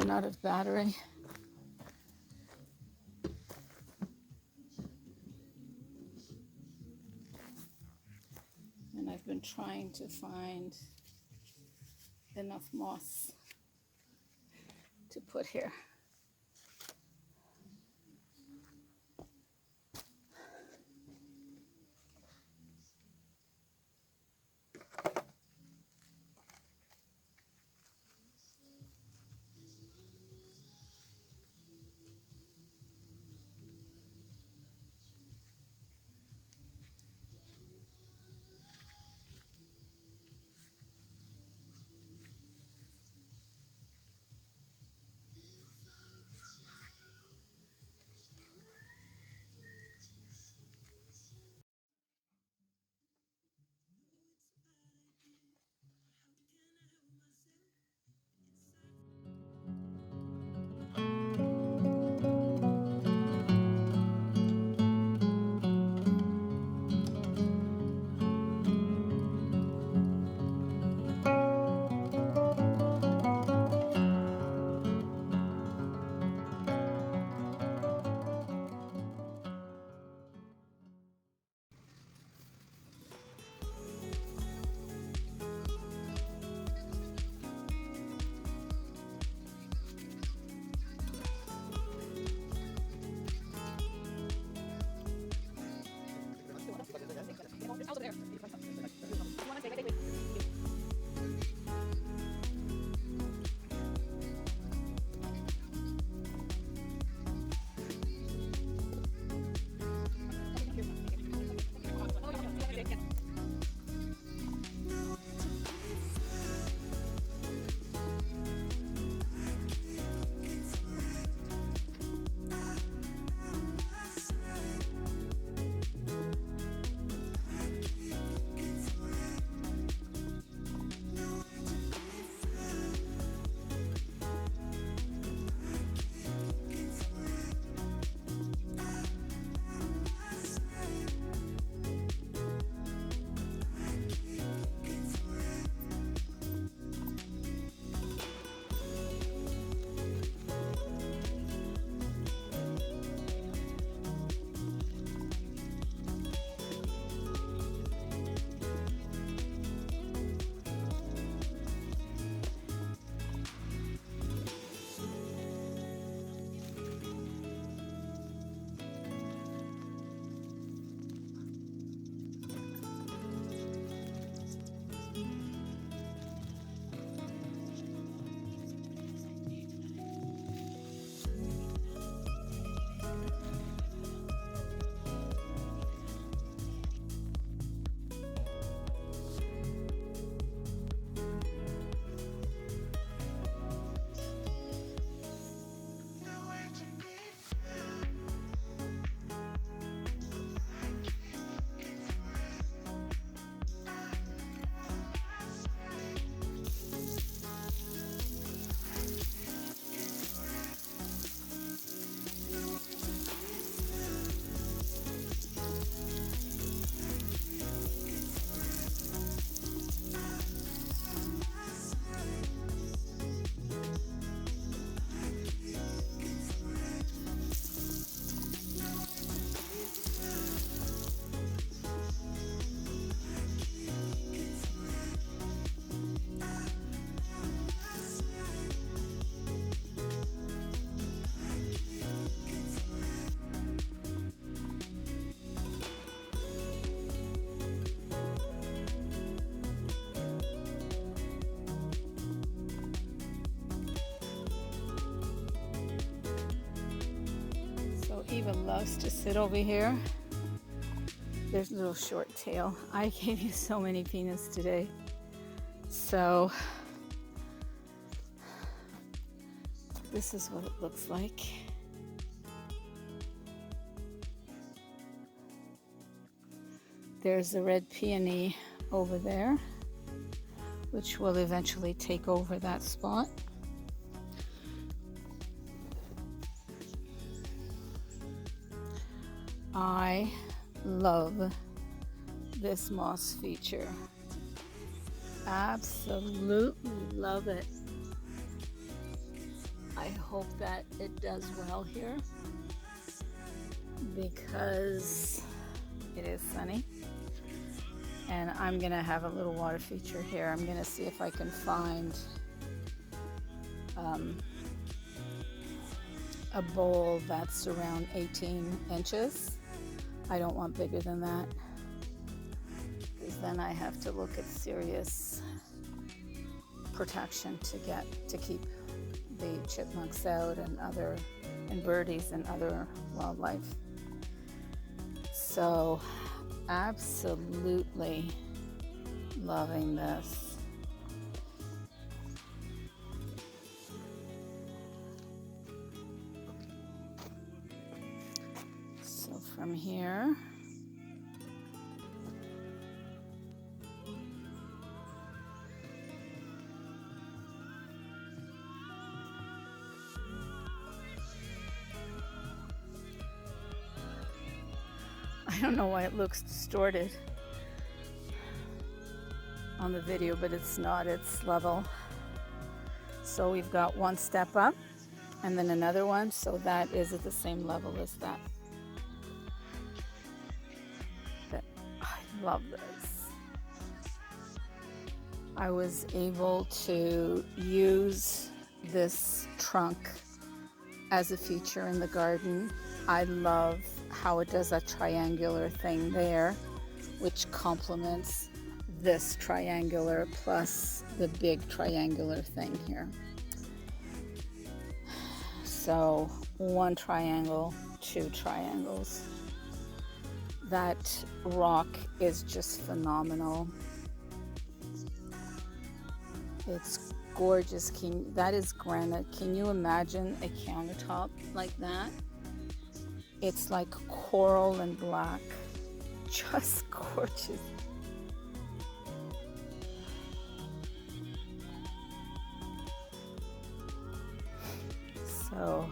ran out of battery. And I've been trying to find enough moss to put here. Eva loves to sit over here. There's a little short tail. I gave you so many peanuts today. So this is what it looks like. There's the red peony over there, which will eventually take over that spot. I love this moss feature. Absolutely love it. I hope that it does well here because it is sunny. And I'm gonna have a little water feature here. I'm gonna see if I can find a bowl that's around 18 inches. I don't want bigger than that, because then I have to look at serious protection to keep the chipmunks out and birdies and other wildlife. So absolutely loving this. So from here, I don't know why it looks distorted on the video, but it's not, it's level. So we've got one step up and then another one, so that is at the same level as that. But I love this. I was able to use this trunk as a feature in the garden. I love how it does a triangular thing there, which complements this triangular plus the big triangular thing here. So one triangle, two triangles. That rock is just phenomenal. It's gorgeous. That is granite. Can you imagine a countertop like that? It's like coral and black. Just gorgeous. So,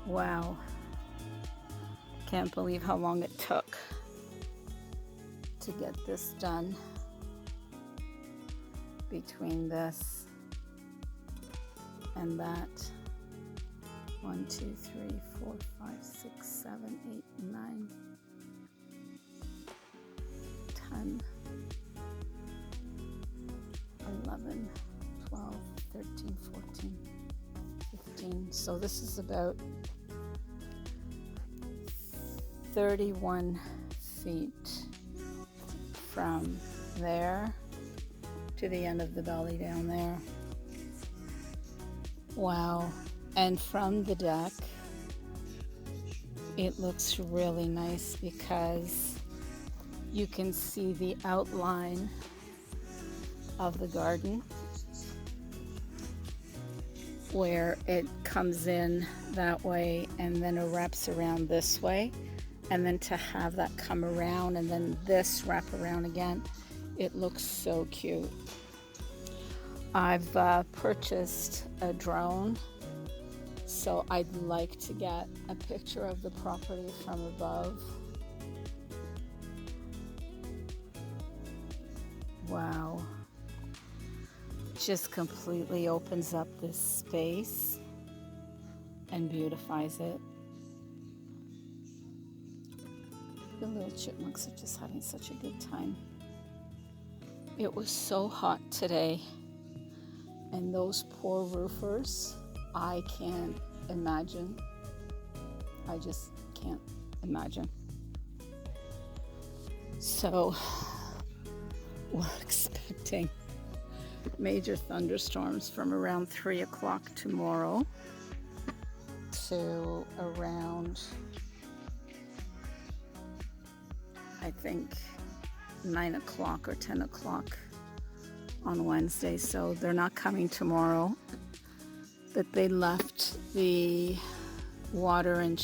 wow. Can't believe how long it took to get this done. Between this and that. 1, 2, 3, 4, 5, 6, 7, 8, 9, 10, 11, 12, 13, 14, 15. So this is about 31 feet from there to the end of the belly down there. Wow. And from the deck, it looks really nice because you can see the outline of the garden where it comes in that way and then it wraps around this way, and then to have that come around and then this wrap around again, it looks so cute. I've purchased a drone, so I'd like to get a picture of the property from above. Wow. Just completely opens up this space and beautifies it. The little chipmunks are just having such a good time. It was so hot today, and those poor roofers, I can't imagine. I just can't imagine. So we're expecting major thunderstorms from around 3 o'clock tomorrow to around, I think, 9 o'clock or 10 o'clock on Wednesday. So they're not coming tomorrow, but they left the water and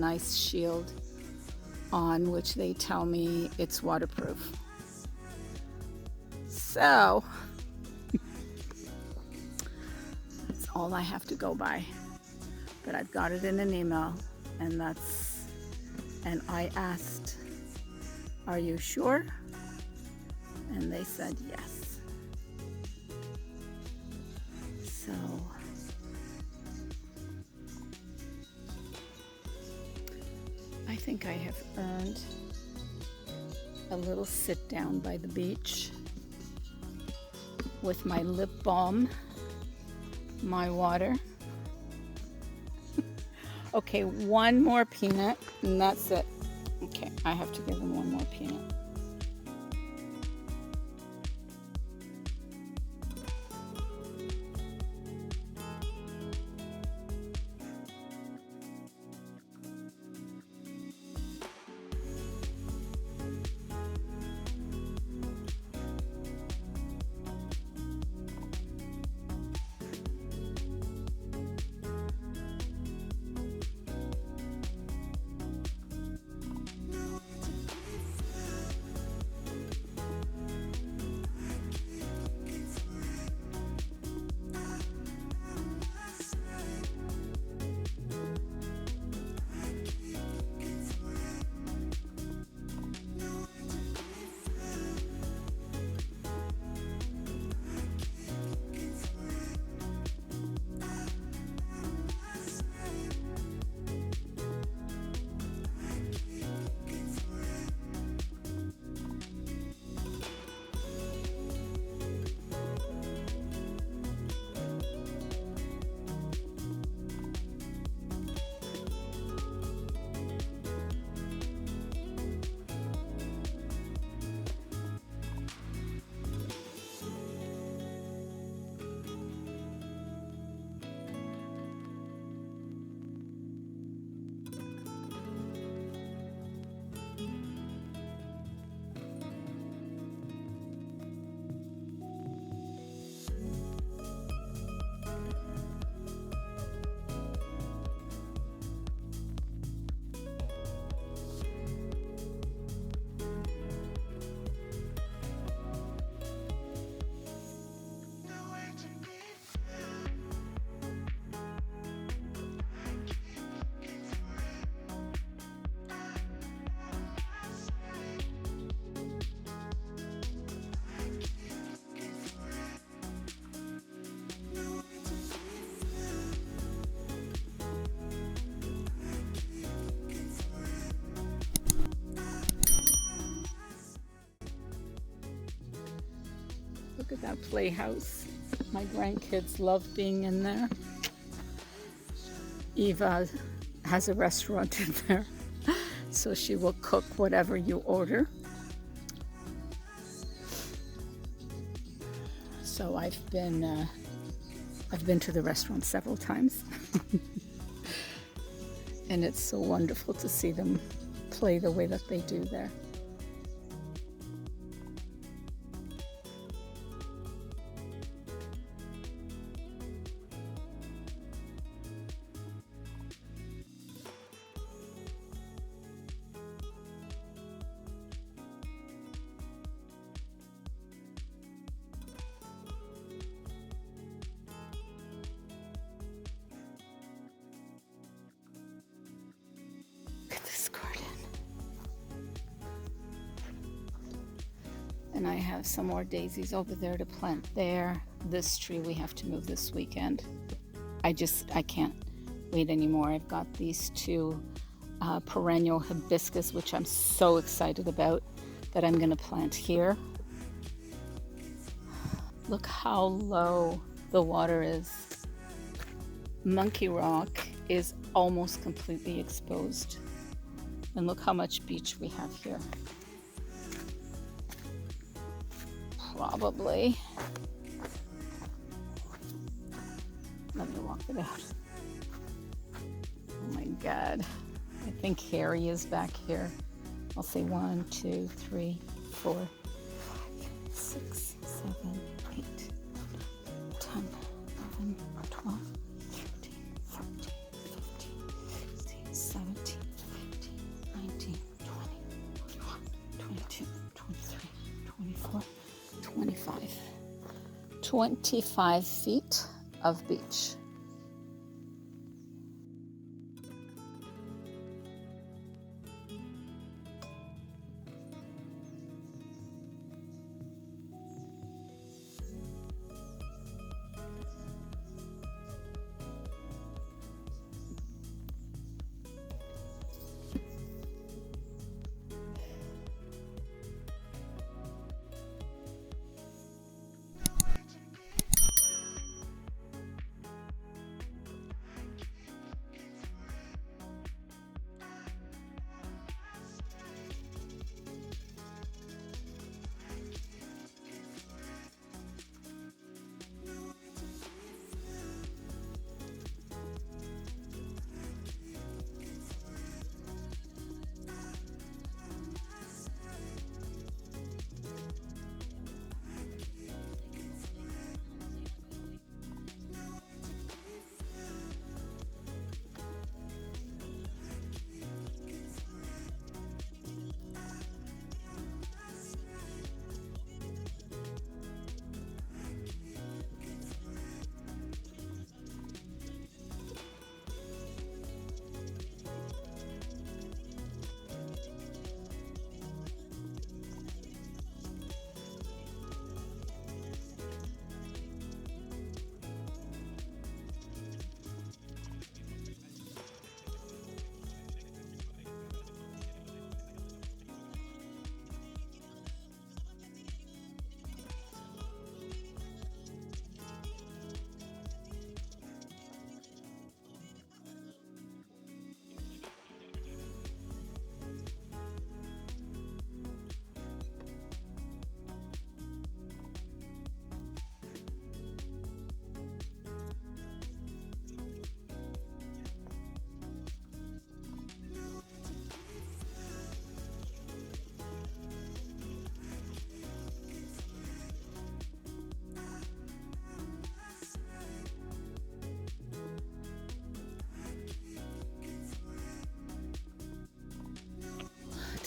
ice shield on, which they tell me it's waterproof. So that's all I have to go by, but I've got it in an email, and I asked, are you sure? And they said yes. So think I have earned a little sit down by the beach with my lip balm, my water. Okay, one more peanut and that's it. Okay, I have to give him one more peanut. Look at that playhouse. My grandkids love being in there. Eva has a restaurant in there, so she will cook whatever you order. So I've been to the restaurant several times. And it's so wonderful to see them play the way that they do there. And I have some more daisies over there to plant there. This tree we have to move this weekend. I can't wait anymore. I've got these two perennial hibiscus, which I'm so excited about, that I'm gonna plant here. Look how low the water is. Monkey Rock is almost completely exposed. And look how much beach we have here. Probably. Let me walk it out. Oh my God. I think Harry is back here. I'll say 1, 2, 3, 4, 5, 6, 7, 8, 10, 11, 12, 13, 14, 15, 16, 17, 18, 19, 20, 21, 22, 23, 24, 25. 25 feet of beach.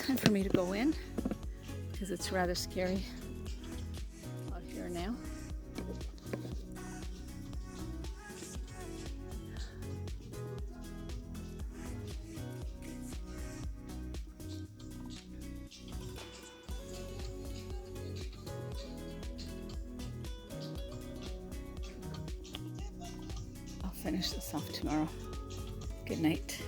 time for me to go in because it's rather scary out here now. I'll finish this off tomorrow. Good night.